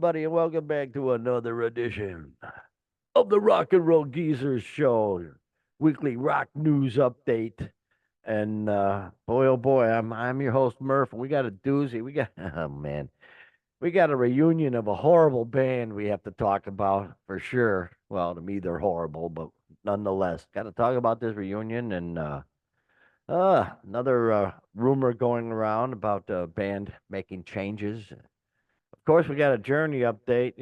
everybody, and welcome back to another edition of the Rock and Roll Geezers Show, your weekly rock news update. And boy, oh boy, I'm your host Murph, and we got a doozy. We got oh man, we got a reunion of a horrible band we have to talk about for sure. Well, to me they're horrible, but nonetheless, got to talk about this reunion and another rumor going around about the band making changes. Of course, we got a Journey update.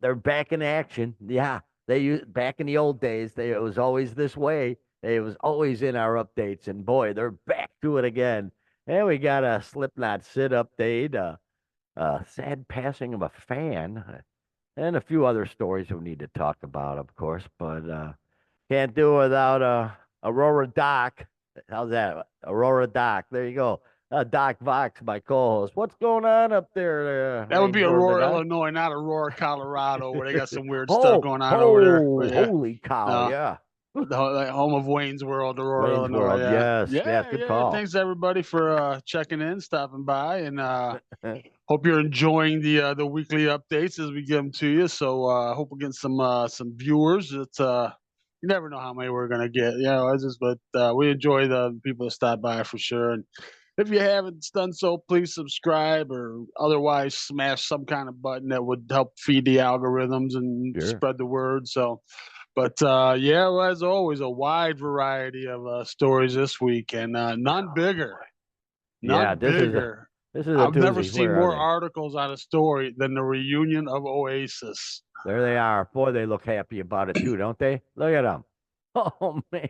They're back in action. Yeah, they back in the old days. It was always this way. It was always in our updates, and boy, they're back to it again. And we got a Slipknot Sid update, sad passing of a fan, and a few other stories we need to talk about, of course. But can't do it without Aurora Doc. How's that? Aurora Doc. There you go. Doc Vox, my co-host. What's going on up there, That would be Rainbow Aurora, Doc? Illinois, not Aurora, Colorado, where they got some weird stuff Oh, going on over there. oh, But yeah, holy cow! no, Yeah, the home of Wayne's World, Aurora, Wayne's Illinois. World. Yeah, Yes, yeah, yeah, good yeah. call. Thanks everybody for checking in, stopping by, and hope you're enjoying the weekly updates as we give them to you. So hope we're getting some viewers. It's you never know how many we're gonna get. But we enjoy the people that stop by for sure. And if you haven't done so, please subscribe or otherwise smash some kind of button that would help feed the algorithms and Sure. spread the word. But yeah, well, as always, a wide variety of stories this week, and none Oh bigger, boy. Yeah, none bigger. this is a I've never doozy. seen Where are more they? articles on a story than the reunion of Oasis. There they are. Boy, they look happy about it too, don't they? Look at them. Oh man,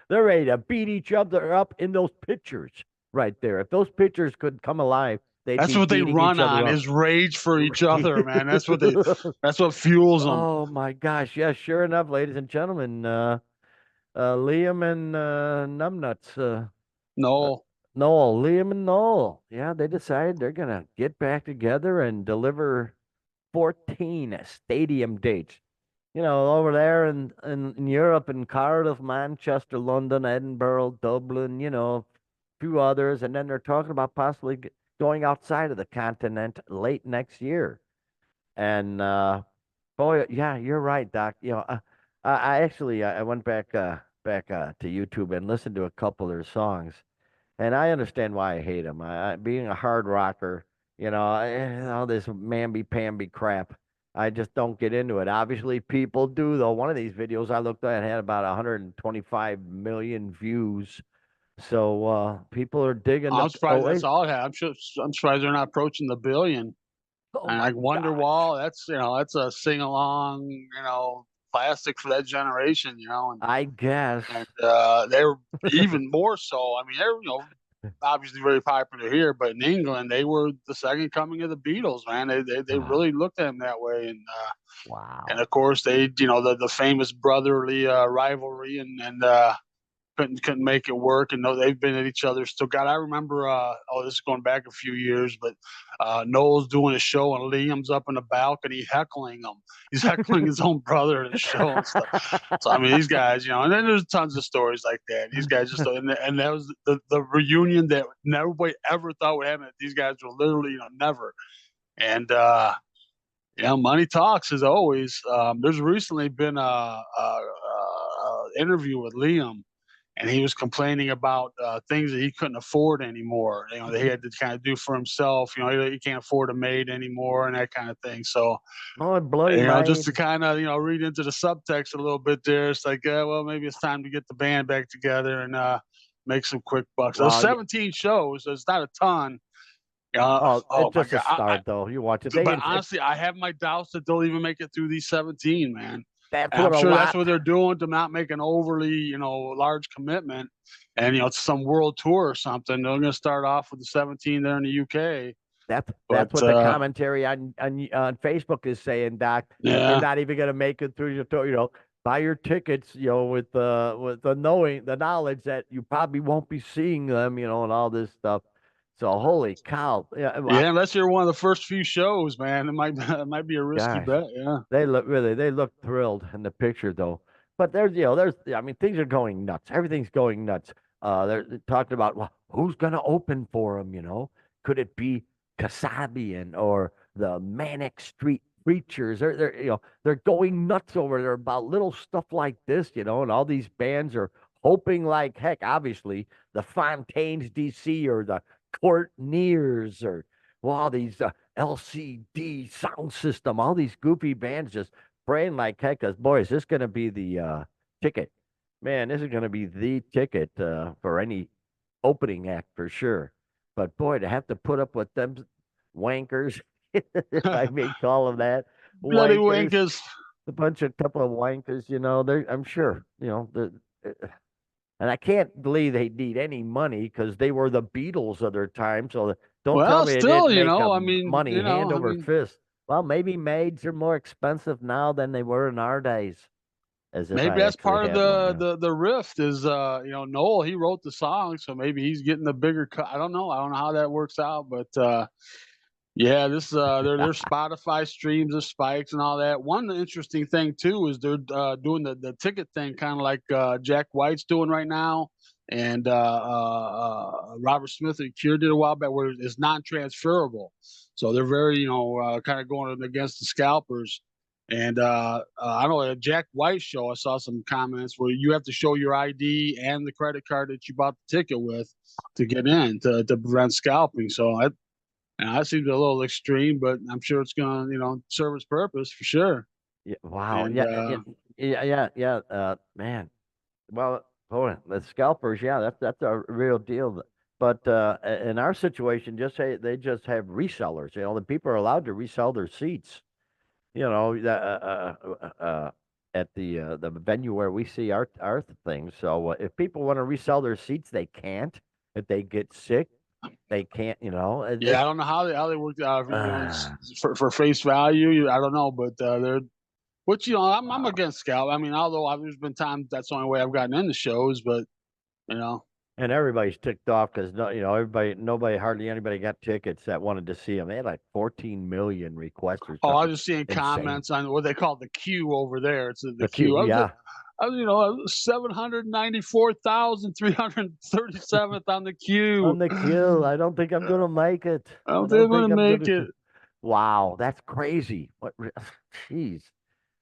they're ready to beat each other up in those pictures right there. If those pictures could come alive, they'd That's be what they beating each run other on up. is rage for each other, man. That's what fuels them. Oh my gosh, yes, sure enough, ladies and gentlemen, Liam and Numbnuts, uh, No, Noel, Liam and Noel, yeah, they decided they're gonna get back together and deliver 14 stadium dates. Over there in Europe, in Cardiff, Manchester, London, Edinburgh, Dublin, a few others, and then they're talking about possibly going outside of the continent late next year. And boy, yeah, you're right, Doc. I actually I went back to YouTube and listened to a couple of their songs, and I understand why I hate them. Being a hard rocker, all this mamby-pamby crap, I just don't get into it. Obviously, people do though. One of these videos I looked at had about 125 million views, so people are digging the I'm surprised that's Oasis. all it had. I'm surprised they're not approaching the billion. Oh And my like gosh! Wonderwall, that's a sing along, classic for that generation, I guess. and they were even more so. I mean, they were obviously very popular here, but in England they were the second coming of the Beatles, man. They Oh, really looked at them that way, and wow. of course they the famous brotherly rivalry and couldn't make it work. And no, they've been at each other still. God, I remember. This is going back a few years, but Noel's doing a show and Liam's up in the balcony heckling him. He's heckling his own brother in the show and stuff. So I mean, these guys, and then there's tons of stories like that. These guys just and that was the reunion that nobody ever thought would happen. These guys were literally, never. And money talks as always. There's recently been a interview with Liam, and he was complaining about things that he couldn't afford anymore. That he had to kind of do for himself. He can't afford a maid anymore and that kind of thing. So, Oh, bloody just to maid. kind of read into the subtext a little bit there, it's like, well, maybe it's time to get the band back together and make some quick bucks. So Well, 17 shows. So it's not a ton. it's Oh my just a god! start, though. You watch it. They, But it's honestly, I have my doubts that they'll even make it through these 17, man. that's And I'm what a sure that's lot. what they're doing to not make an overly, large commitment. And it's some world tour or something. They're going to start off with the 17 there in the UK. That's But what the commentary on Facebook is saying, Doc. That they're yeah, not even going to make it through your tour. Buy your tickets. With the knowledge that you probably won't be seeing them. And all this stuff. So holy cow! Yeah, yeah. Unless you're one of the first few shows, man, it might be a risky gosh, bet. Yeah. they look thrilled in the picture though. But I mean, things are going nuts. Everything's going nuts. They're talking about, well, who's gonna open for them? Could it be Kasabian or the Manic Street Preachers. They're going nuts over there about little stuff like this, and all these bands are hoping like heck. Obviously, the Fontaines DC or the Courtneyers or all these LCD Sound System, all these goofy bands just praying like heck. Cause boy, is this going to be the ticket? Man, this is going to be the ticket for any opening act for sure. But boy, to have to put up with them wankers, if I may call them that, Bloody wankers, wankers. a couple of wankers, I'm sure, and I can't believe they need any money because they were the Beatles of their time. So don't tell Well, me they still, didn't make money hand I over mean, fist. Well, maybe maids are more expensive now than they were in our days, as if maybe I that's actually part of had one now. the rift is Noel, he wrote the song, so maybe he's getting the bigger cut. I don't know. I don't know how that works out, but yeah, this their Spotify streams of spikes and all that. One interesting thing too is they're doing the ticket thing kind of like Jack White's doing right now, and Robert Smith and Cure did a while back, where it's non-transferable. So they're very kind of going against the scalpers. And I know at a Jack White show, I saw some comments where you have to show your ID and the credit card that you bought the ticket with to get in to prevent scalping. So and that seems a little extreme, but I'm sure it's going to, serve its purpose for sure. Yeah, wow. And Yeah. Man. Well, boy, the scalpers, yeah, that's a real deal. But in our situation, just say they just have resellers. The people are allowed to resell their seats. At the venue where we see our things. So if people want to resell their seats, they can't. If they get sick, they can't. yeah, I don't know how they worked out. For face value, I don't know, but they're which I'm Wow. against scalp. I mean, although there's been times that's the only way I've gotten into shows, but you know. And everybody's ticked off because nobody, hardly anybody got tickets that wanted to see them. They had like 14 million requests or Oh, I something was just seeing insane. comments on what they call the queue over there. It's the The queue. key, yeah, 794,337th on the queue. on the queue. I don't think I'm gonna make it. I I don't think I'm don't going think to I'm make gonna. it. Wow, that's crazy. Jeez,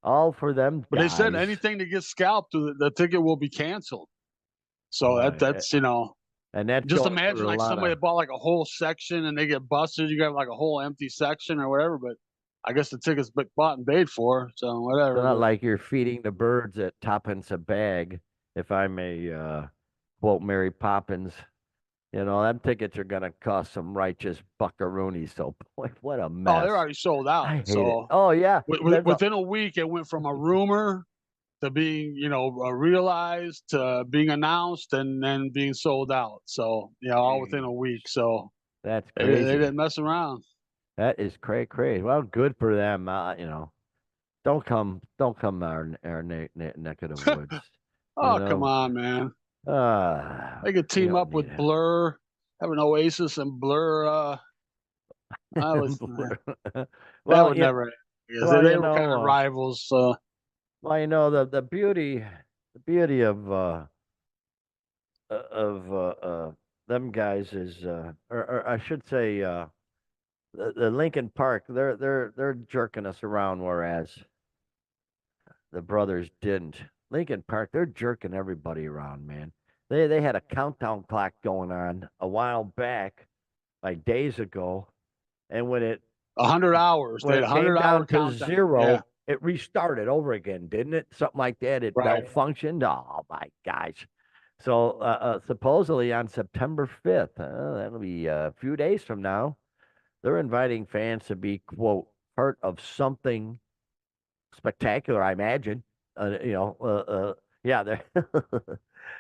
all for them But they said guys. anything that gets scalped, the ticket will be canceled. So Boy, that's and that just goes imagine for a like lot somebody of. that bought like a whole section and they get busted. You got like a whole empty section or whatever. But I guess the ticket's bought and paid for, so It's whatever. not But like you're feeding the birds at tuppence a bag, if I may quote Mary Poppins. Them tickets are gonna cost some righteous buckaroonies. So, boy, what a oh, mess. they're already sold out. I hate it. So Oh yeah, there's a within a week, it went from a rumor to being realized to being announced and then being sold out. So all within a Jeez, week. So that's they crazy. didn't mess around. That is crazy. Well, good for them. Don't come our neck of the woods. You Oh, come know, on, man. They could we team don't up need with it. Blur, have an Oasis and Blur. I was that well, would you never because well, they were kind of rivals. the beauty of them guys is, or I should say, the Linkin Park. They're jerking us around, whereas the brothers didn't. Linkin Park, they're jerking everybody around, man. They had a countdown clock going on a while back, like days ago, and 100 hours. They when had a it hundred came hour down to countdown. Yeah, zero, it restarted over again, didn't it? Something like that. It right. malfunctioned. Oh my gosh. So supposedly on September 5th, that'll be a few days from now, they're inviting fans to be, quote, part of something spectacular, I imagine. Yeah,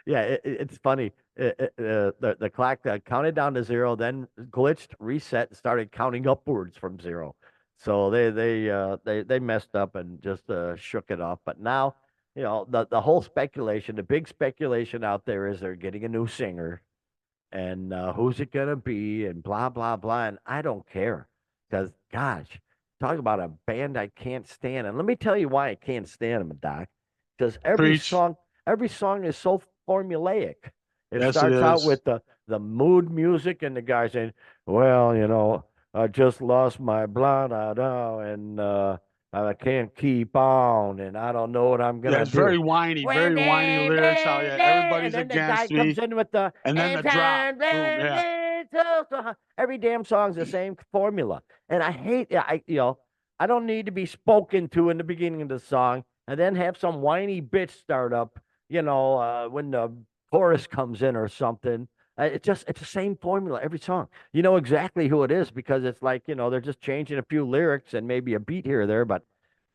yeah, it's funny. The clock counted down to zero, then glitched, reset, and started counting upwards from zero. So they messed up and just shook it off. But now, the whole speculation, the big speculation out there is they're getting a new singer, and who's it gonna be, and blah blah blah. And I don't care, because gosh, talk about a band I can't stand. And let me tell you why I can't stand them, Doc. Because Preach. every song is so formulaic. It Yes, it starts out is. with the mood music and the guy saying, "Well, I just lost my blah, and I can't keep on, and I don't know what I'm Yeah, gonna it's do. very whiny lyrics. How yeah, And everybody's then the guy against comes me, in with the and then the and drop, time, boom, yeah. every damn song's the same formula, and I hate I don't need to be spoken to in the beginning of the song, and then have some whiny bitch start up, when the chorus comes in or something. It's the same formula every song. You know exactly who it is because it's like they're just changing a few lyrics and maybe a beat here or there, but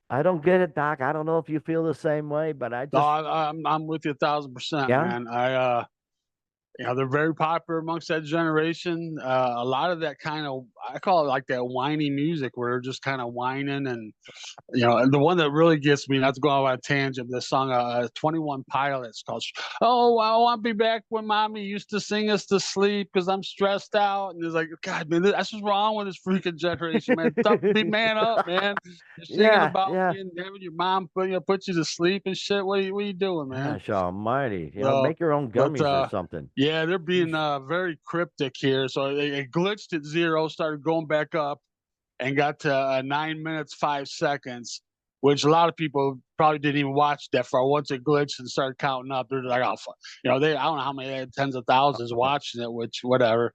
I don't get it, Doc. I don't know if you feel the same way, but I No, just I'm with you 1,000%, yeah. man. They're very popular amongst that generation. A lot of that kind of, I call it like that whiny music where they're just kind of whining and and the one that really gets me, not to go off on a tangent, this song, 21 Pilots called, "Oh, I want to be back when mommy used to sing us to sleep because I'm stressed out." And it's like, God, man, that's what's wrong with this freaking generation, man. Tough, be man up, man. You're singing Yeah, about yeah. being having your mom put you to sleep and shit. What are you doing, man? Gosh almighty. So, Make your own but gummies or something. yeah, they're being Yeesh. very cryptic here. So it glitched at 0, started going back up and got to 9 minutes 5 seconds, which a lot of people probably didn't even watch that far. Once it glitched and started counting up, they're like, "Oh, fuck." They I don't know how many, they had tens of thousands watching it, which whatever.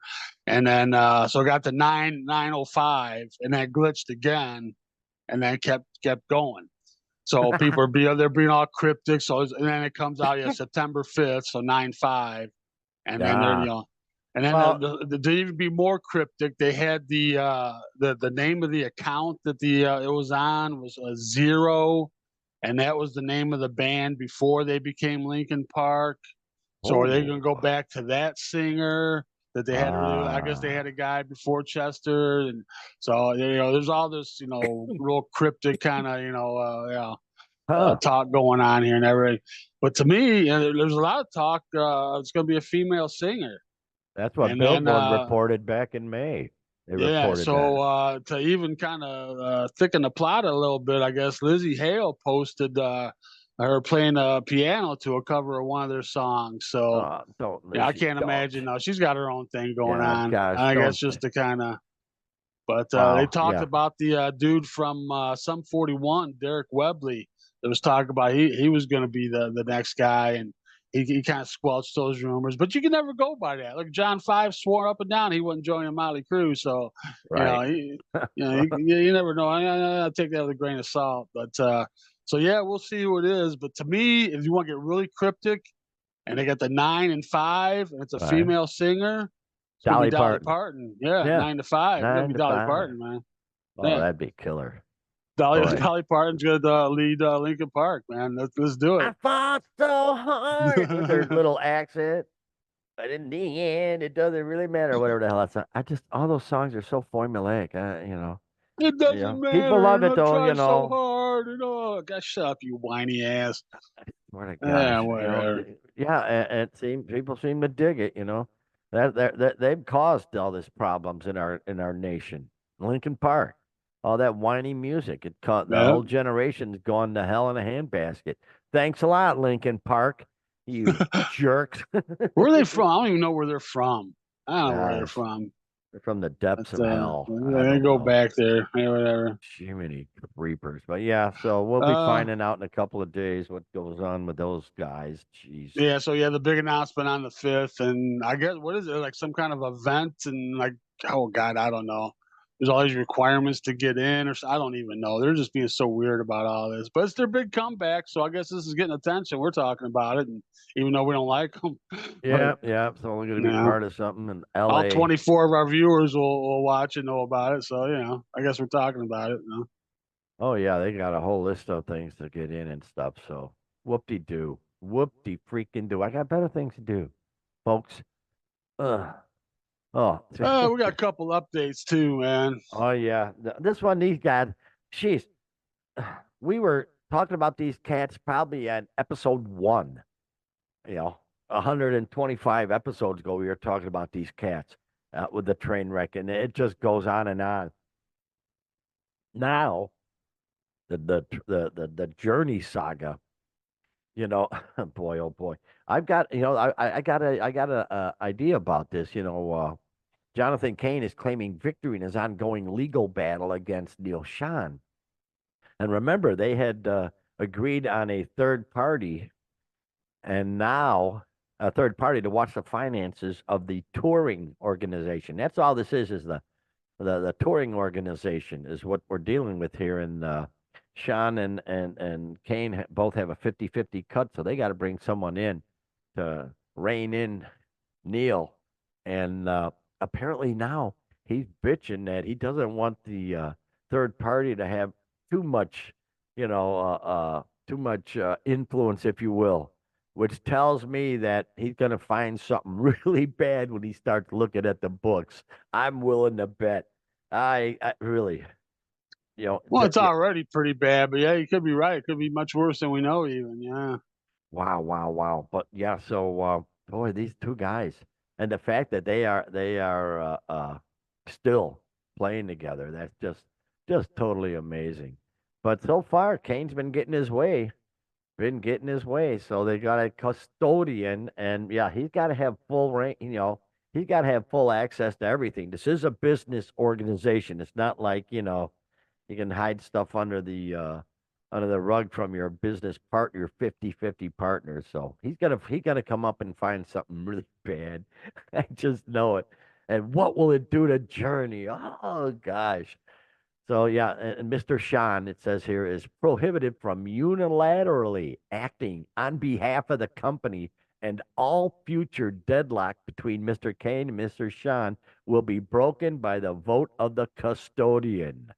And then so it got to 9:05, and then it glitched again, and then kept going. So people they're being all cryptic. So and then it comes out, yeah, September 5th, so 9/5, and then they're Yeah. and then Well, to even be more cryptic, they had the name of the account that it was on was a zero, and that was the name of the band before they became Linkin Park. So are they oh, going to go back to that singer that they had? I guess they had ah, a guy before Chester, and so there's all this real cryptic kind of huh. talk going on here and everything. But to me, there's a lot of talk. It's going to be a female singer, That's what and then Billboard reported back in May. They yeah. reported that. So to even kind of thicken the plot a little bit, I guess Lizzie Hale posted her playing piano to a cover of one of their songs. So Oh, don't, yeah, I Lizzie, can't imagine. don't. No, she's got her own thing going Yeah, on. gosh, I guess don't. just to kind of. But they Wow, talked yeah. about the dude from Sum 41, Derek Webley. That was talking about he was going to be the next guy, and he kind of squelched those rumors. But you can never go by that. Like John Five swore up and down he wasn't joining Motley Crue, so you know Right. he, you never know. I take that with a grain of salt. But so yeah, we'll see who it is. But to me, if you want to get really cryptic, and they got the 9 and 5, and it's a Right. female singer, it's gonna be Dolly Dolly Parton. Parton. Yeah, Yeah. 9 to 5. It's gonna Nine be to Dolly five. Parton, man. Oh, Yeah, that'd be killer. Dolly Boy. Dolly Parton's gonna lead Linkin Park, man. Let's do I it. fought so hard with her little accent. But in the end, it doesn't really matter. Whatever the hell that's. I just all those songs are so formulaic. It Yeah. doesn't People matter. love it I though. try so hard. God, shut up, you whiny ass. Swear to Yeah, gosh, whatever. yeah. It seems people seem to dig it. That they've caused all these problems in our nation. Lincoln Park, all that whiny music. It caught the Yeah. whole generation's gone to hell in a handbasket. Thanks a lot, Lincoln Park. You jerks. Where are they from? I don't even know where they're from. I don't know where they're Gosh. from. They're from the depths But of hell. I they don't go know. back there. Yeah, whatever. Jiminy Reapers. But yeah, so we'll be Uh, finding out in a couple of days what goes on with those guys. Jeez. Yeah, so yeah, the big announcement on the 5th, and I guess what is it, like some kind of event, and like, oh God, I don't know. There's all these requirements to get in, I don't even know. They're just being so weird about all this, but it's their big comeback, so I guess this is getting attention. We're talking about it, and even though we don't like them, but Yeah, yeah. It's only going you to be know, part of something in all L.A. 24 of our viewers will watch and know about it. So I guess we're talking about it. Oh yeah, they got a whole list of things to get in and stuff. So whoop-de-doo, whoop-de-freaking-do. I got better things to do, folks. Ugh. Oh, We got a couple updates too, man. oh yeah. This one, these guys. Jeez, we were talking about these cats probably at episode one. 125 episodes ago, we were talking about these cats with the train wreck, and it just goes on and on. Now, the Journey saga, boy, oh boy, I've got, I got a idea about this, Jonathan Cain is claiming victory in his ongoing legal battle against Neil Schon. And remember, they had agreed on a third party, and now a third party to watch the finances of the touring organization. That's all this is the touring organization is what we're dealing with here. And Sean and Kane both have a 50-50 cut, so they got to bring someone in to rein in Neil. And apparently now he's bitching that he doesn't want the third party to have too much, too much influence, if you will, which tells me that he's going to find something really bad when he starts looking at the books. I'm willing to bet. I really, Well, it's already pretty bad, but yeah, you could be right. It could be much worse than we know, even. Yeah. wow, wow, wow. But yeah, so boy, these two guys, and the fact that they are still playing together, that's just totally amazing. But so far, Kane's been getting his way. So they got a custodian, and yeah, he's got to have full rank. He's got to have full access to everything. This is a business organization. It's not like you can hide stuff under the rug from your business partner, your 50-50 partner. So he gotta come up and find something really bad. I just know it. And what will it do to Journey? Oh gosh. So yeah, and Mr. Sean, it says here, is prohibited from unilaterally acting on behalf of the company, and all future deadlock between Mr. Kane and Mr. Sean will be broken by the vote of the custodian.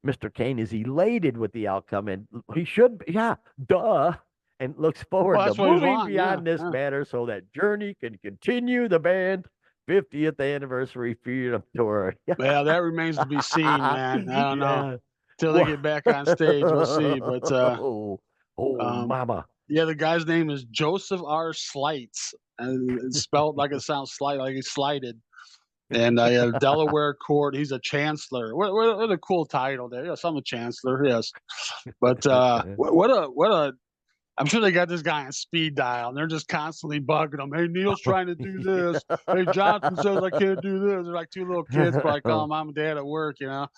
Mr. Kane is elated with the outcome, and he should be, yeah, duh, and looks Well, forward to that's what he's moving wanting. Yeah. beyond this Yeah. matter so that Journey can continue the band 50th anniversary Freedom Tour. Well, that remains to be seen, man. I don't know. Yeah. Till they get back on stage, we'll see. But Oh, oh, um, mama. yeah, the guy's name is Joseph R. Slights, and it's spelled like it sounds slight, like he's slighted. And yeah, Delaware court. He's a chancellor. What a cool title there. Yes, I'm a chancellor. Yes, but what a. I'm sure they got this guy on speed dial, and they're just constantly bugging him. Hey, Neil's trying to do this. Hey, Johnson says I can't do this. They're like two little kids probably calling mom and dad at work. Well,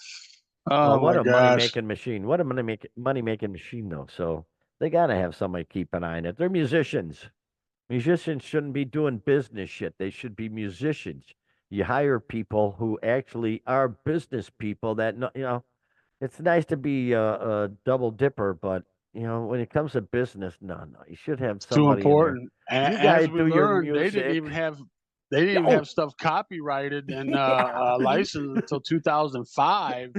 Oh what my a money gosh. making machine. What a money making machine though. So they gotta have somebody keep an eye on it. They're musicians. Musicians shouldn't be doing business shit. They should be musicians. You hire people who actually are business people that know, it's nice to be a double dipper, but when it comes to business, no, no, you should have It's too somebody in there. important. And You guys as we do your learned, music. they didn't even Oh, have stuff copyrighted and yeah. licensed until 2005.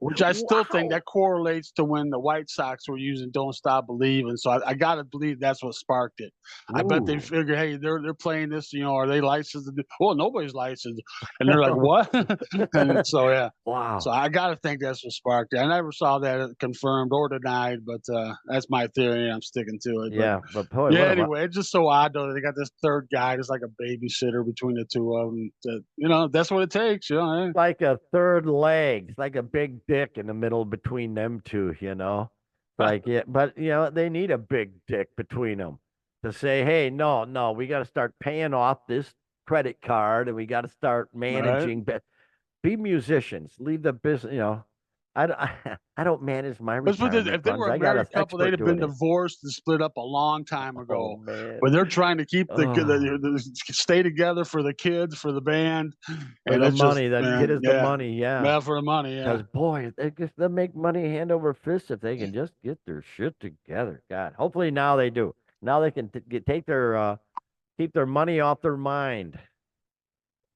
Which I still think Wow. that correlates to when the White Sox were using "Don't Stop Believing." So I got to believe that's what sparked it. I bet they Ooh. figure, hey, they're playing this. Are they licensed? Well, nobody's licensed, and they're like, what? And so yeah, so Wow. I got to think that's what sparked it. I never saw that confirmed or denied, but that's my theory. I'm sticking to it. But Yeah, but boy, yeah, what a anyway, it's just so odd though. They got this third guy, that's like a babysitter between the two of them. That's what it takes. Eh? like a third leg. It's like a big dick in the middle between them two. Like, yeah, but they need a big dick between them to say, hey, no, no, we got to start paying off this credit card and we got to start Right. managing. Be musicians. Leave the business. I don't manage my Let's put this, retirement if they funds. were a I got an married couple, they'd expert have been doing it. divorced and split up a long time Oh ago. man. But they're trying to keep Oh, stay together for the kids, for the band, for and the it's just, money. That kid man, is the yeah, money. Yeah. well, for the money, yeah. Because boy, they'll make money hand over fist if they can just get their shit together. God, hopefully now they do. Now they can take their keep their money off their mind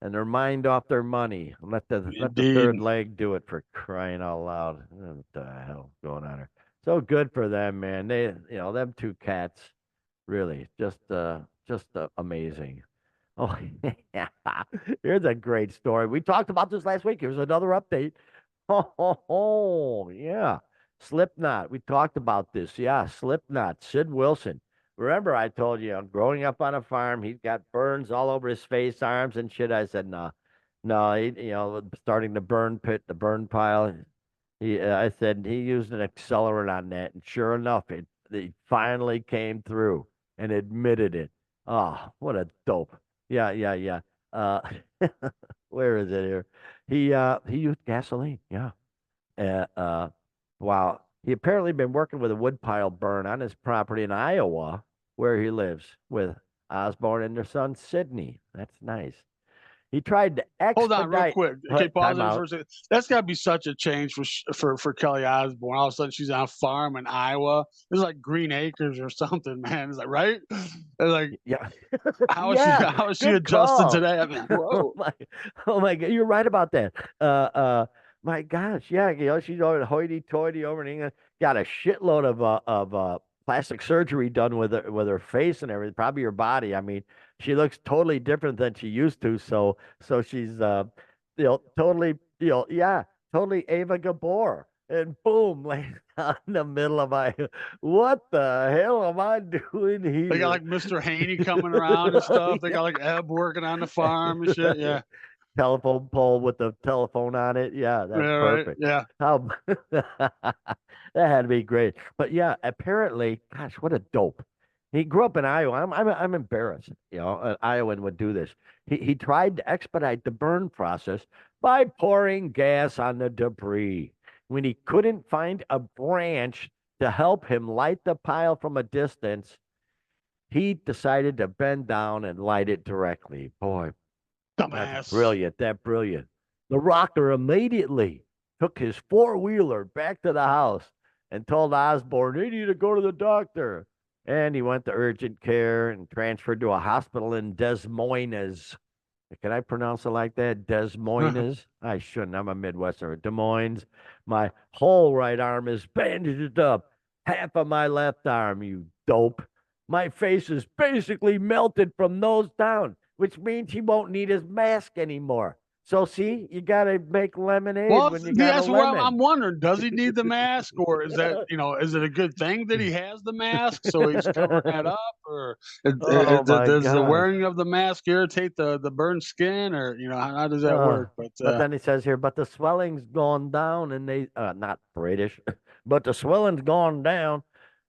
and their mind off their money. Let the Indeed. third leg do it, for crying out loud. What the hell going on here? So good for them, man. They them two cats, really just amazing. Oh, yeah. Here's a great story. We talked about this last week. Here's another update. Oh, yeah. Slipknot. We talked about this. Yeah, Slipknot. Sid Wilson. Remember, I told you, growing up on a farm, he's got burns all over his face, arms, and shit. I said, no, no, starting the burn pit, the burn pile. I said he used an accelerant on that, and sure enough, it finally came through and admitted it. Oh, what a dope. Yeah, yeah, yeah. Uh, Where is it here? He used gasoline. Yeah. Uh, uh, wow. He apparently been working with a woodpile burn on his property in Iowa, where he lives with Osborne and their son Sydney. That's nice. He tried to Hold on, real expedite. quick. Okay, pause Time there for out. a second. That's got to be such a change for Kelly Osbourne. All of a sudden, she's on a farm in Iowa. It's like Green Acres or something, man. Is that right? It's like Yeah. how is she Yeah. how is she Good adjusting to call. that? I mean, Oh whoa. my, oh my God. You're right about that. My gosh. Yeah. She's all hoity toity over in England. Got a shitload of plastic surgery done with her face and everything, probably her body. I mean, she looks totally different than she used to. So she's, totally, yeah, totally Ava Gabor. And boom, laying down in the middle of my, what the hell am I doing They got here? like Mr. Haney coming around and stuff. They Yeah. got like Ebb working on the farm and shit. Yeah. Yeah. Telephone pole with the telephone on it. Yeah, Yeah, that's right. perfect. Yeah. How that had to be great. But yeah, apparently, gosh, what a dope. He grew up in Iowa. I'm embarrassed. An Iowan would do this. He tried to expedite the burn process by pouring gas on the debris. When he couldn't find a branch to help him light the pile from a distance, he decided to bend down and light it directly. Boy, that's Dumbass. brilliant. That brilliant. The rocker immediately took his four-wheeler back to the house and told Osborne he needed to go to the doctor. And he went to urgent care and transferred to a hospital in Des Moines. Can I pronounce it like that? Des Moines? I shouldn't. I'm a Midwesterner. Des Moines. My whole right arm is bandaged up. Half of my left arm, you dope. My face is basically melted from nose down, which means he won't need his mask anymore. So see, you gotta make lemonade Well, when you got a that's what I'm lemon. wondering. Does he need the mask, or is that is it a good thing that he has the mask so he's covering that up, or Oh my does the gosh. wearing of the mask irritate the burned skin, or how does that Uh, work? But but then he says here, but the swelling's gone down, and they not British, but the swelling's gone down,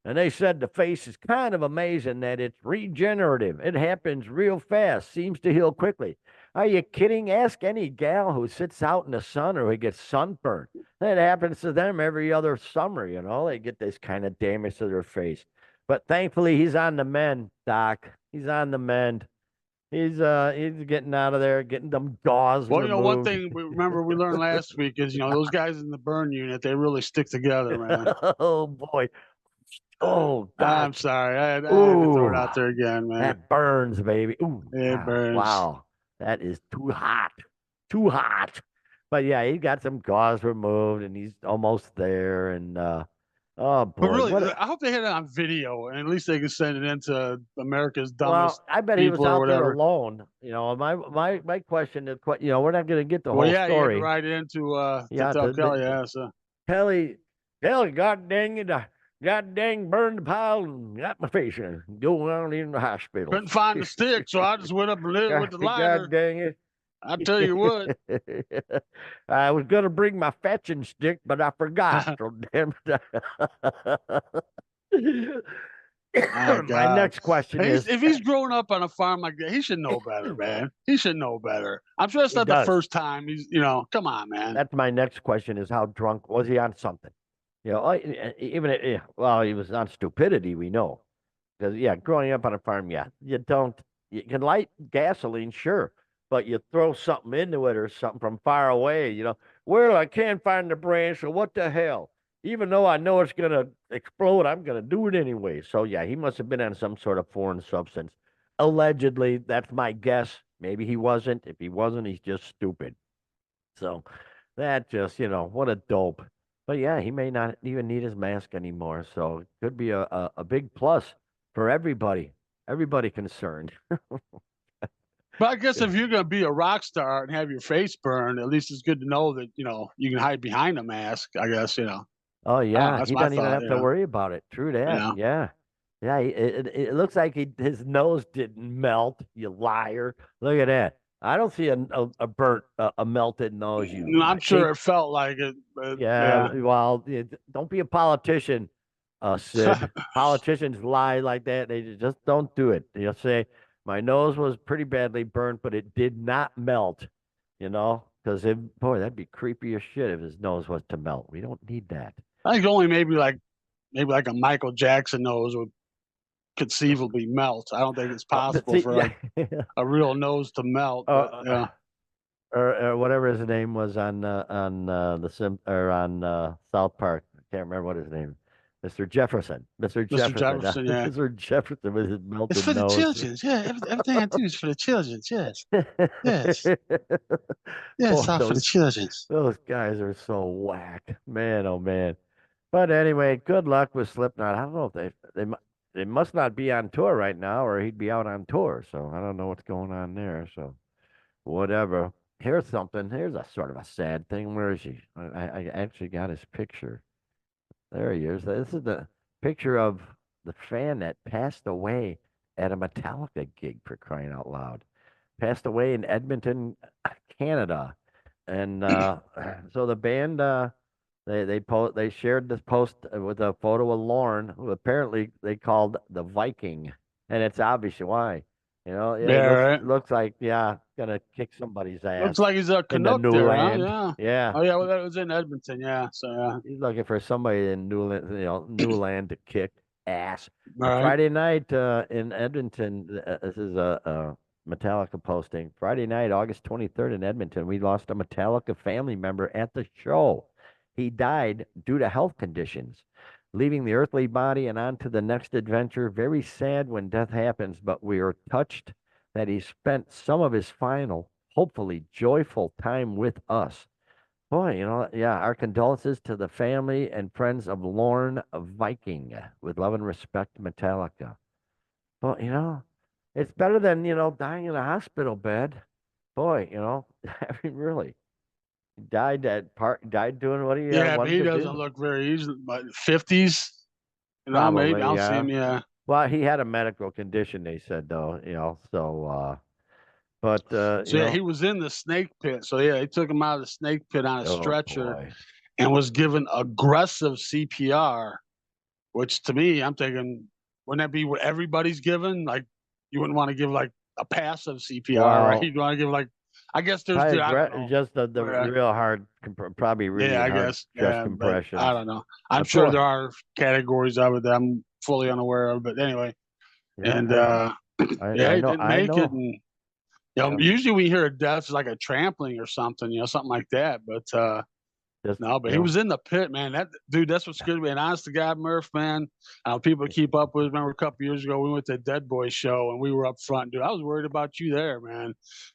and they said the face is kind of amazing that it's regenerative. It happens real fast, seems to heal quickly. Are you kidding? Ask any gal who sits out in the sun or who gets sunburned. That happens to them every other summer, They get this kind of damage to their face. But thankfully, he's on the mend, Doc. He's on the mend. He's getting out of there, getting them gauze well, one removed. thing we learned last week is those guys in the burn unit, they really stick together, man. Oh boy. Oh I'm gosh. sorry, I had to throw it Ooh, out there again, man. that burns, baby. Ooh, It God, burns. wow. That is too hot. Too hot. But yeah, he got some gauze removed and he's almost there. And oh But boy, really, what a, I hope they had it on video, and at least they can send it into America's well, dumbest I bet he was people or out there whatever. alone. My question is, we're not going to get the Well, whole yeah, you had to story. write in to Yeah, tell Kelly, yeah. So Kelly, Kelly, God dang it, God dang burned the pile and got my face in. Go on in the hospital. couldn't find the stick, so I just went up and lit it with the God lighter. dang it. I tell you what. I was gonna bring my fetching stick, but I forgot. So damn it. My My God, next question is, if he's growing up on a farm like that, he should know better, man. He should know better. I'm sure that's he not the does. first time he's. Come on, man. That's my next question is how drunk was he on something? Even well, he was on stupidity, we know. Because yeah, growing up on a farm, yeah, you can light gasoline, sure, but you throw something into it or something from far away. Well, I can't find the branch, so what the hell? Even though I know it's gonna explode, I'm gonna do it anyway. So yeah, he must have been on some sort of foreign substance. Allegedly, that's my guess. Maybe he wasn't. If he wasn't, he's just stupid. So that just, what a dope. But yeah, he may not even need his mask anymore. So it could be a big plus for everybody concerned. But I guess if you're gonna be a rock star and have your face burned, at least it's good to know that you can hide behind a mask. I guess Oh yeah, that's he my doesn't even thought. have to worry about it. True You that. know. Yeah. Yeah, it looks like his nose didn't melt, you liar. Look at that. I don't see a burnt, a melted nose, you I'm lie. sure See, it felt like it, but yeah. yeah, well, don't be a politician, Sid. Politicians lie like that. They just don't do it. They'll say, my nose was pretty badly burnt, but it did not melt. because boy, that'd be creepy as shit if his nose was to melt. We don't need that. I think only maybe like a Michael Jackson nose would conceivably melt. I don't think it's But possible see, for yeah, like a real nose to melt. But uh, yeah, or whatever his name was on the Sim or on South Park. I can't remember what his name. Mr. Jefferson. Mr. Mr. Jefferson. Jefferson. Yeah, Mr. Jefferson with his it's melted for the nose. children. Yeah, everything I do is for the children. Yes, yes, yeah. It's Boy, all for the children. those guys are so whack. Man, oh man. But anyway, good luck with Slipknot. I don't know if they must not be on tour right now, or he'd be out on tour. So I don't know what's going on there. So whatever. Here's something. Here's a sort of a sad thing. Where is he? I actually got his picture. There he is. This is the picture of the fan that passed away at a Metallica gig, for crying out loud. Passed away in Edmonton, Canada. And so the band they shared this post with a photo of Lorne, who apparently they called the Viking, and it's obvious why. Yeah, Yeah, right. looks like, yeah, gonna kick somebody's Looks ass like he's a in the Canuck new there, huh? land. Yeah. Yeah, Oh yeah, well that was in Edmonton. Yeah. So yeah. he's looking for somebody in Newland, new land to kick ass. All right. Friday night in Edmonton. This is a Metallica posting. Friday night, August 23rd in Edmonton, we lost a Metallica family member at the show. He died due to health conditions, leaving the earthly body and on to the next adventure. Very sad when death happens, but we are touched that he spent some of his final, hopefully joyful time with us. Boy, yeah, our condolences to the family and friends of Lorne Viking. With love and respect, Metallica. Well, it's better than, dying in a hospital bed. Boy, I mean, really. He died doing what he Yeah, but wanted he to doesn't do. look very easy. But 50s, maybe Probably, I'll see him. yeah. Yeah. Well, he had a medical condition, they said, though, so, but, So yeah, he was in the snake pit. So yeah, they took him out of the snake pit on a oh stretcher boy. and was given aggressive CPR. Which to me, I'm thinking, wouldn't that be what everybody's given? Like, you wouldn't want to give like a passive CPR, right? Well, You'd want to give like, I guess probably I don't know. just the real hard, probably really Yeah, I hard guess. chest Yeah, but I compressions. don't know. I'm But sure boy, there are categories of it that I'm fully unaware of. But anyway, and yeah, yeah, he didn't I make it. know. And Yeah, usually we hear a death it's like a trampling or something, something like that. But just no, but he was in the pit, man. That dude, that's what scared me. And honest to God, Murph, man, people keep up with. Remember a couple years ago, we went to a Dead Boy show and we were up front, dude. I was worried about you there, man.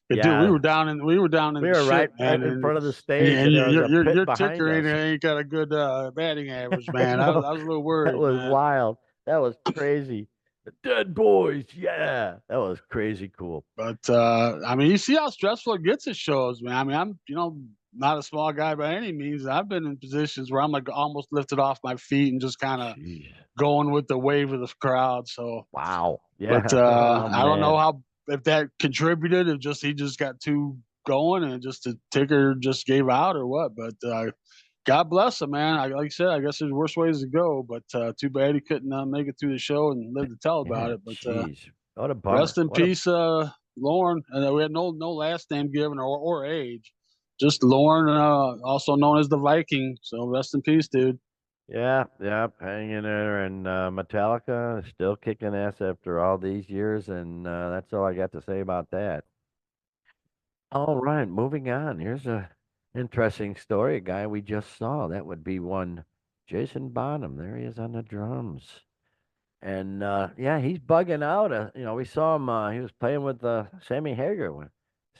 But dude, we yeah. were down in We the were shit, right man, in and front of the and, stage, and and there your was your a your, pit your behind ticker ain't, us. ain't got a good batting average, I man. know I was a little that worried, was man. wild. That was crazy. The Dead Boys, yeah, that was crazy cool. But I mean, you see how stressful it gets at shows, man. I mean, I'm not a small guy by any means. I've been in positions where I'm like almost lifted off my feet and just kind of Jeez, going with the wave of the crowd. So, wow, but yeah, oh I don't know man, how if that contributed, if just he just got too going and just the ticker just gave out or what. But God bless him, man. Like I said, I guess there's worse ways to go. But too bad he couldn't make it through the show and live to tell yeah, about it. But jeez, what a rest bummer. in What a peace, Lauren. And we had no last name given or age. Just Lauren, also known as the Viking. So rest in peace, dude. Yeah, yeah, hanging there, and Metallica is still kicking ass after all these years, and that's all I got to say about that. All right, moving on. Here's a interesting story. A guy we just saw. That would be one Jason Bonham. There he is on the drums. And yeah, he's bugging out. We saw him. He was playing with Sammy Hagar when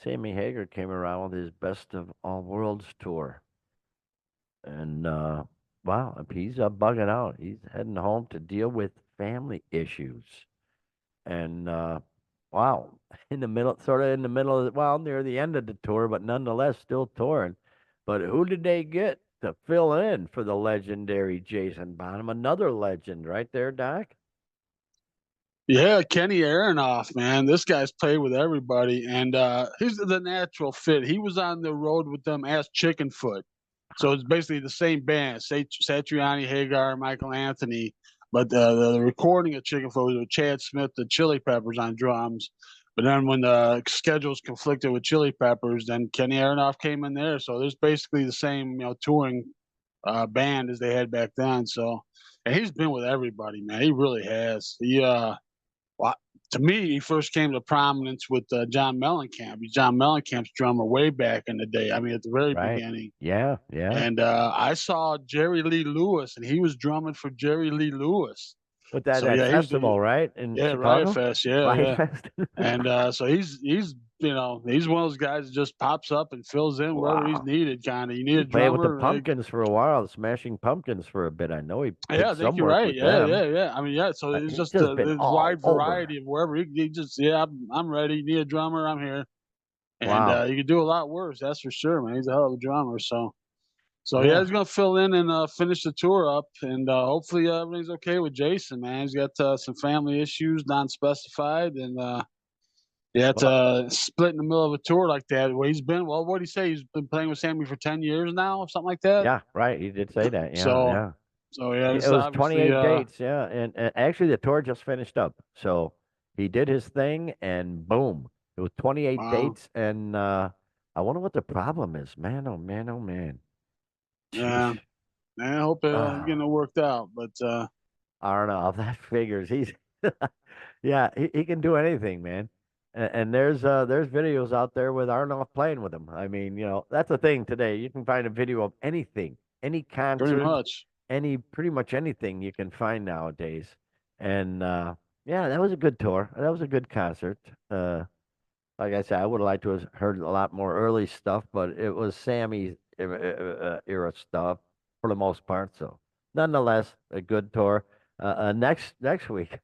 Sammy Hagar came around with his Best of All Worlds tour. And wow, he's bugging out. He's heading home to deal with family issues. And wow, sort of in the middle of, well, near the end of the tour, but nonetheless still touring. But who did they get to fill in for the legendary Jason Bonham? Another legend, right there, Doc. Yeah, Kenny Aronoff, man. This guy's played with everybody, and he's the natural fit. He was on the road with them as Chickenfoot. So it's basically the same band, Satriani, Hagar, Michael Anthony. But the recording of Chickenfoot was with Chad Smith, the Chili Peppers on drums. But then when the schedules conflicted with Chili Peppers, then Kenny Aronoff came in there. So there's basically the same, touring band as they had back then. So, and he's been with everybody, man. He really has. Well, to me, he first came to prominence with John Mellencamp. He's John Mellencamp's drummer way back in the day. I mean, at the very Right. beginning. Yeah, yeah. And I saw Jerry Lee Lewis, and he was drumming for Jerry Lee Lewis. With that So that yeah, he's the festival, right? In yeah Riot Chicago? Fest, yeah, Riot yeah. Fest? And so he's he's one of those guys that just pops up and fills in wherever he's Wow. needed. Kind of, you need He a played with the drummer. Pumpkins for a while, the Smashing Pumpkins for a bit. I know he Yeah, did I think some you're work right. with Yeah, yeah, them. yeah. I mean, yeah. So it's He's just just been a all wide over. variety of wherever he just yeah, I'm ready. You need a drummer, I'm here. And Wow. you could do a lot worse, that's for sure, man. He's a hell of a drummer. So yeah, Yeah. he's gonna fill in and finish the tour up, and hopefully everything's okay with Jason, man. He's got some family issues, non-specified, and yeah, it's Well, split in the middle of a tour like that. Where he's been, well, what do you say? He's been playing with Sammy for 10 years now, or something like that. yeah, right. He did say that. Yeah, So, yeah. so yeah, It it's was obviously 28 dates, yeah, and actually the tour just finished up. So he did his thing, and boom, it was 28 wow, dates, and I wonder what the problem is, man. Oh man, oh man. yeah. Sheesh. Man, I hope getting Uh, it worked out, but I don't know if that figures. He's, yeah, he can do anything, man. And there's videos out there with Arnold playing with him. I mean, that's the thing today. You can find a video of anything, any pretty concert, much. pretty much anything you can find nowadays. And yeah, that was a good tour. That was a good concert. Like I said, I would have liked to have heard a lot more early stuff, but it was Sammy's era stuff for the most part. So, nonetheless, a good tour. Next week,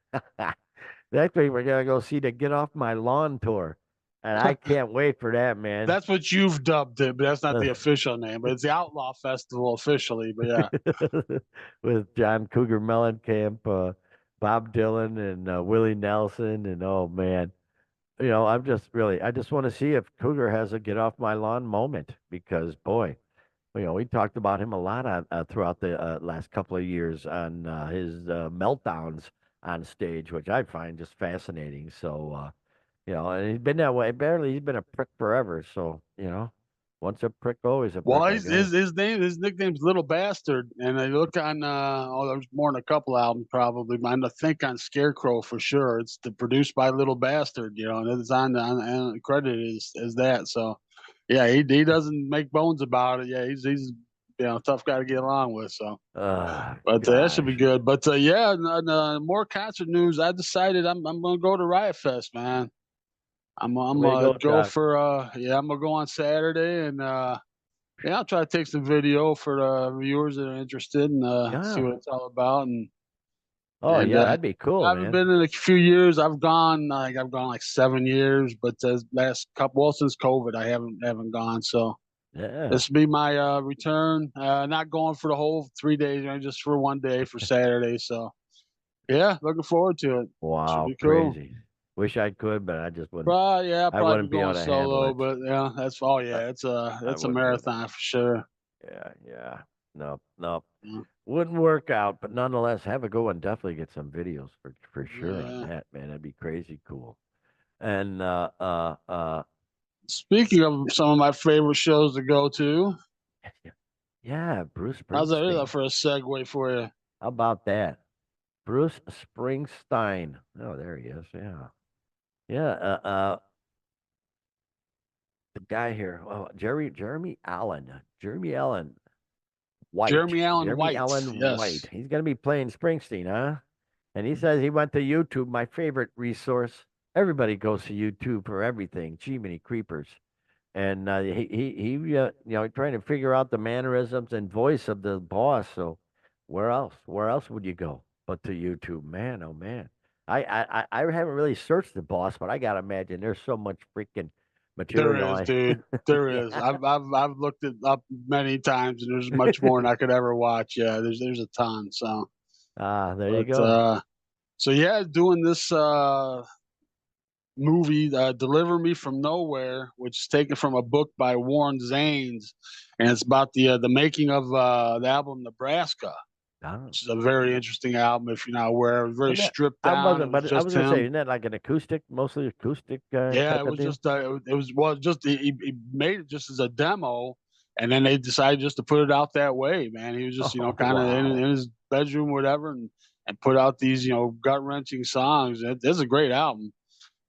next week we're gonna go see the Get Off My Lawn tour, and I can't wait for that, man. That's what you've dubbed it, but that's not the official name. But it's the Outlaw Festival officially. But yeah, With John Cougar Mellencamp, Bob Dylan, and Willie Nelson, and oh man. I just want to see if Cougar has a get off my lawn moment because, boy, we talked about him a lot throughout the last couple of years on his meltdowns on stage, which I find just fascinating. So, and he's been that way. Barely, he's been a prick forever. So, once a prick, always a prick, well, I guess. his nickname's Little Bastard, and I look on there's more than a couple albums probably, but I think on Scarecrow for sure. It's produced by Little Bastard, and it's on credited as that. So yeah, he doesn't make bones about it. Yeah, he's a tough guy to get along with. So. But that should be Gosh. good. But yeah, more concert news. I decided I'm gonna go to Riot Fest, man. I'm Way to gonna go, go Josh. for yeah, I'm gonna go on Saturday, and yeah, I'll try to take some video for the viewers that are interested and see Yeah. what it's all about. Oh, And yeah, that'd be I cool, haven't man. been in a few years. I've gone like 7 years, but the last couple, well, since COVID, I haven't gone. So Yeah. this will be my return. Not going for the whole 3 days, just for one day for Saturday. So yeah, looking forward to it. Should Wow, be cool. crazy. Wish I could, but I just wouldn't. Probably, yeah, I I probably wouldn't be be able going to handle solo, it. but yeah, oh I, yeah, I it's a wouldn't be able to. marathon for sure. Yeah, yeah. No, no. Yeah. Wouldn't work out, but nonetheless, have a go and definitely get some videos for sure on Yeah. that, man. That'd be crazy cool. And Speaking of some of my favorite shows to go to, yeah, Bruce how's that Springsteen. for a segue for you? How about that? Bruce Springsteen. Oh, there he is. Yeah. Yeah, the guy here. Oh, Jeremy Allen. Jeremy Allen White. Jeremy Allen Jeremy White. Allen White. Yes. He's going to be playing Springsteen, huh? And he says he went to YouTube, my favorite resource. Everybody goes to YouTube for everything. Jiminy Creepers. And trying to figure out the mannerisms and voice of the boss. So where else? Where else would you go but to YouTube? Man, oh man. I haven't really searched the boss, but I gotta imagine there's so much freaking There material. is, dude. There is. Yeah. I've looked it up many times, and there's much more than I could ever watch. Yeah, there's a ton. So, Ah, there you but go. so yeah, doing this movie, "Deliver Me from Nowhere," which is taken from a book by Warren Zanes, and it's about the making of the album Nebraska. Oh. which is a very interesting album if you're not aware. It was very And that stripped I down. It wasn't, was but I just was gonna say, him. isn't that like an acoustic, mostly acoustic Yeah, type it of was deal? just it was well just he made it just as a demo, and then they decided just to put it out that way. Man, he was just Oh kind of wow. in his bedroom, or whatever, and put out these gut wrenching songs. It's a great album,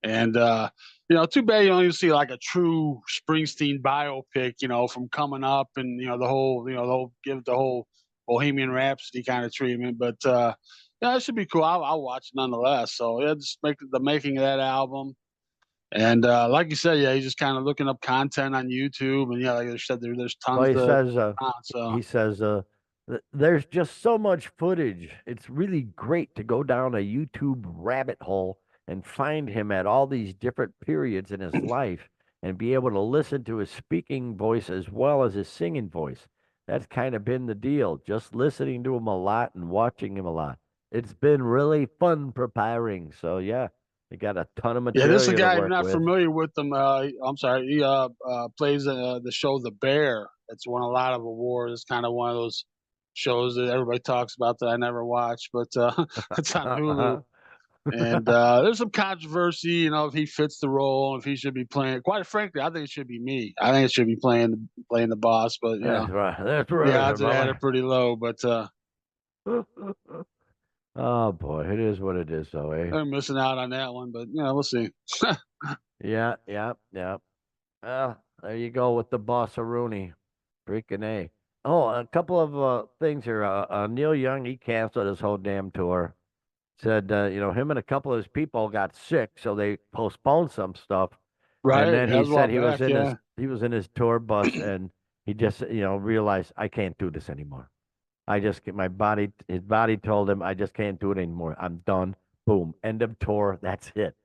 and too bad you don't even see like a true Springsteen biopic, from coming up, and the whole give it the whole Bohemian Rhapsody kind of treatment. But yeah, it should be cool. I'll watch it nonetheless. So yeah, just make the making of that album. And like you said, yeah, he's just kind of looking up content on YouTube, and yeah, like I said, there's Well, tons to on. So he says, there's just so much footage. It's really great to go down a YouTube rabbit hole and find him at all these different periods in his life and be able to listen to his speaking voice as well as his singing voice. That's kind of been the deal, just listening to him a lot and watching him a lot. It's been really fun preparing. So, yeah, you got a ton of yeah, this is a material to guy. If you're work not with. familiar with him, I'm sorry. He plays the show The Bear. It's won a lot of awards. It's kind of one of those shows that everybody talks about that I never watched, but it's on Hulu. And there's some controversy, if he fits the role, if he should be playing. Quite frankly, I think it should be me. I think it should be playing the boss, but That's right. That's the right, odds of that are brother. pretty low. But Oh boy, it is what it is, though, eh? they're missing out on that one. But we'll see. Yeah, yeah, yeah. Well, there you go with the boss of Rooney. Freaking A. Oh, a couple of things here. Neil Young, he canceled his whole damn tour. Said, him and a couple of his people got sick, so they postponed some stuff. And Right, then that he was a said while back. Yeah. he was in his tour bus, and he just, realized I can't do this anymore. I just get my body. His body told him I just can't do it anymore. I'm done. Boom. End of tour. That's it.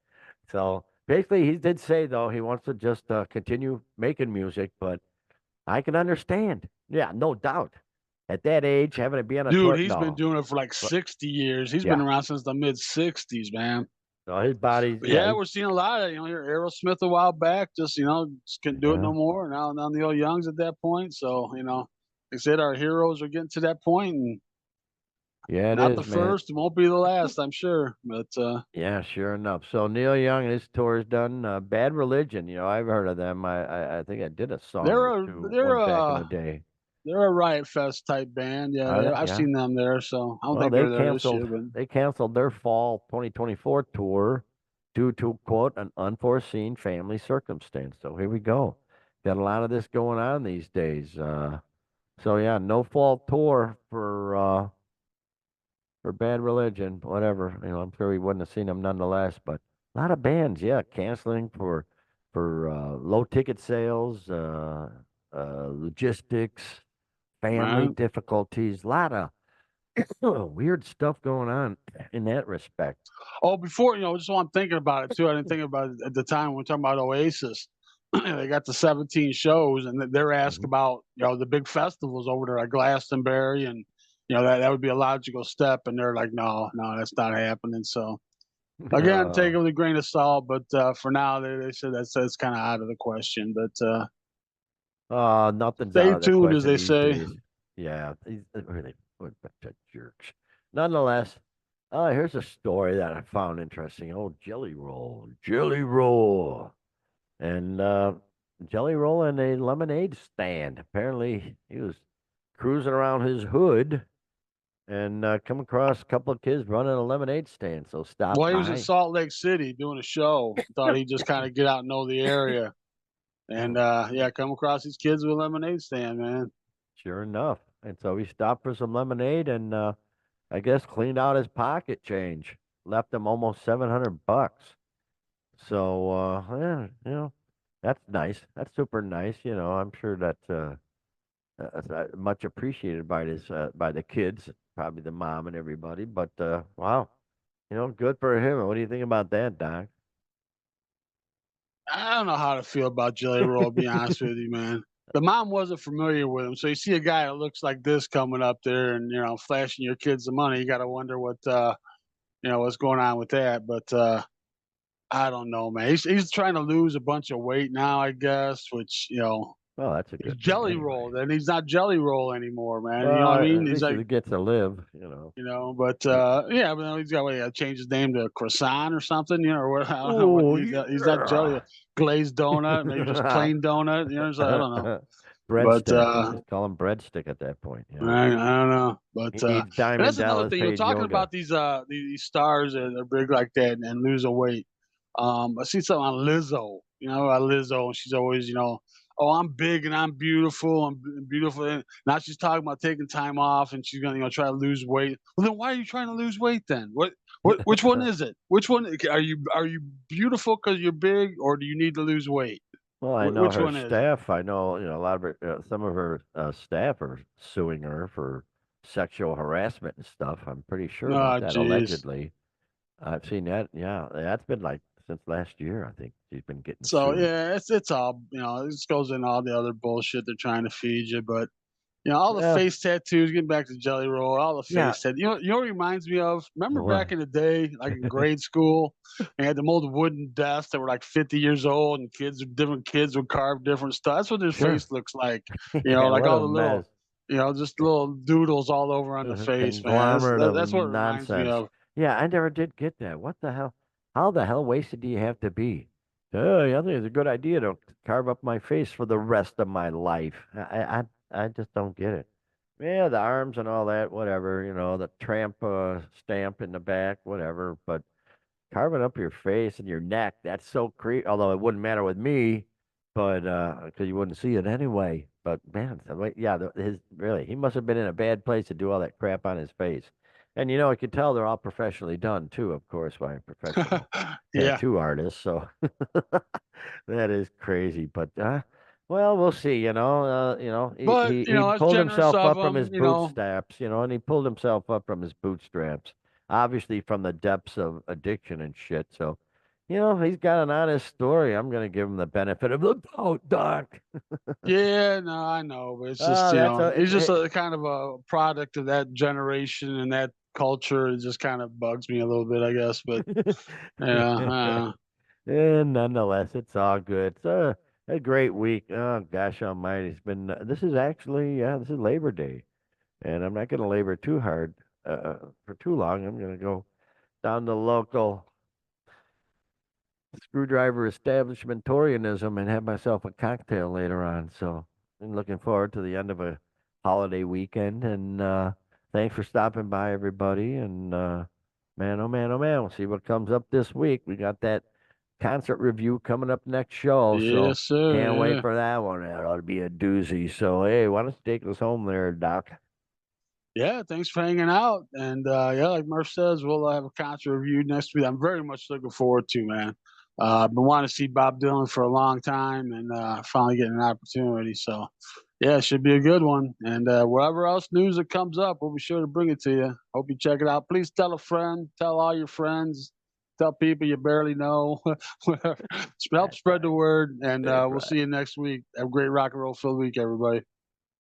So basically, he did say though he wants to just continue making music, but I can understand. Yeah, no doubt. At that age, having to be on a Dude, tour, he's been no. doing it for like But 60 years. He's been yeah, around since the mid 60s, man. so his body's But yeah, yeah, we're seeing a lot of, here Aerosmith a while back, just couldn't do it yeah, no more. Now the old Youngs at that point. So, they said our heroes are getting to that point, and yeah. It not the is, man. first, won't be the last, I'm sure. But Yeah, sure enough. So Neil Young, his tour is done. Bad Religion, I've heard of them. I think I did a song they're or a two they're one back in a the day. they're a Riot Fest type band. Yeah, Are they? I've Yeah. seen them there, so I don't Well, think they're there this year. But they canceled their fall 2024 tour due to quote an unforeseen family circumstance. So here we go. Got a lot of this going on these days. So yeah, no fall tour for Bad Religion, whatever. I'm sure we wouldn't have seen them nonetheless. But a lot of bands, yeah, canceling for low ticket sales, logistics, family man, difficulties. A lot of weird stuff going on in that respect. oh, before just while I'm thinking about it too, I didn't think about it at the time when we're talking about Oasis. They got the 17 shows, and they're asked Mhm. about the big festivals over there, like Glastonbury, and that would be a logical step, and they're like, no, no, that's not happening. So again, take it with a grain of salt, but for now, they said that's kind of out of the question. But Nothing's stay out of the tuned, as question they these say. days. Yeah, these really what a bunch of jerks. Nonetheless, here's a story that I found interesting. Oh, Jelly Roll, Jelly Roll, and Jelly Roll in a lemonade stand. Apparently, he was cruising around his hood and come across a couple of kids running a lemonade stand. So stopped Well, he was in by. Salt Lake City doing a show. Thought he'd just kind of get out and know the area. And Oh, yeah, come across these kids with a lemonade stand, man. sure enough. And so he stopped for some lemonade and I guess cleaned out his pocket change. Left him almost $700. So yeah, that's nice. That's super nice. I'm sure that's much appreciated by by the kids, probably the mom and everybody. But wow, good for him. What do you think about that, Doc? I don't know how to feel about JellyRoll, to be honest with you, man. The mom wasn't familiar with him, so you see a guy that looks like this coming up there and flashing your kids the money. You got to wonder what's going on with that. But I don't know, man. He's trying to lose a bunch of weight now, I guess, which Well, that's a He's good thing Jelly anyway. Roll, and he's not Jelly Roll anymore, man. You know what I Well, mean? at He's least like, he gets to live, you know. but Y- yeah, but he's got to change his name to Croissant or something, or what? I don't know what Oh, he's not Jelly yeah. glazed donut, maybe just plain donut. So I don't know, but Breadstick. You just call him breadstick at that point. You know, I don't know, but he eats and Diamond that's another Dallas thing. Page Talking yoga. about these stars that are big like that and losing weight. I see something on Lizzo. About Lizzo, and she's always, oh, I'm big and I'm beautiful. Beautiful. And now she's talking about taking time off, and she's gonna, try to lose weight. Well, then why are you trying to lose weight then? Which one is it? Which one are you beautiful because you're big, or do you need to lose weight? Well, I know Which her one is it? staff. I know, a lot of her, some of her staff are suing her for sexual harassment and stuff. I'm pretty sure about Oh, that, jeez. allegedly. I've seen that. Yeah, that's been like since last year. I think she's been getting So sued. yeah, it's all this goes in all the other bullshit they're trying to feed you, but all the Well, face tattoos, getting back to Jelly Roll, all the yeah. face tattoos. What it reminds me of? Remember back What? in the day, like in grade school, they had them old wooden desks that were like 50 years old, and different kids would carve different stuff. That's what their Sure. face looks like. Yeah. Like What all a the mess. little, just little doodles all over on the A face, man. conglomerate of That's what it reminds me nonsense. of. Yeah, I never did get that. What the hell? How the hell wasted do you have to be? Oh, yeah, I think it's a good idea to carve up my face for the rest of my life. I just don't get it. Yeah, the arms and all that, whatever, the tramp stamp in the back, whatever. But carving up your face and your neck, that's so creepy. Although it wouldn't matter with me, but because you wouldn't see it anyway. But man, yeah, he must have been in a bad place to do all that crap on his face. And you could tell they're all professionally done too, of course, by professional Yeah, tattoo artists. So that is crazy. But well, we'll see. He, but he he it's pulled generous himself of up from them. his bootstraps, and he pulled himself up from his bootstraps, obviously from the depths of addiction and shit. So, he's got an honest story. I'm gonna give him the benefit of the doubt, Doc. Yeah, no, I know, but it's just, Oh, that's he's just hey, a kind of a product of that generation and that culture. It just kind of bugs me a little bit, I guess. But yeah, and nonetheless, it's all good. It's a great week. Oh gosh Almighty, it's been. This is actually, yeah, this is Labor Day, and I'm not gonna labor too hard for too long. I'm gonna go down to local screwdriver establishmentarianism and have myself a cocktail later on. So I'm looking forward to the end of a holiday weekend. And thanks for stopping by, everybody. And man, oh man, oh man, we'll see what comes up this week. We got that concert review coming up next show. So yes, sir. can't wait Yeah, for that one. That ought to be a doozy. So hey, why don't you take us home there, Doc? yeah. Thanks for hanging out. And yeah, like Murph says, we'll have a concert review next week. I'm very much looking forward to, man. I've been wanting to see Bob Dylan for a long time, and finally getting an opportunity. So yeah, it should be a good one. And whatever else news that comes up, we'll be sure to bring it to you. Hope you check it out. Please tell a friend, tell all your friends, tell people you barely know. Help That's spread the right. word. And That's we'll right. see you next week. Have a great rock and roll filled week, everybody.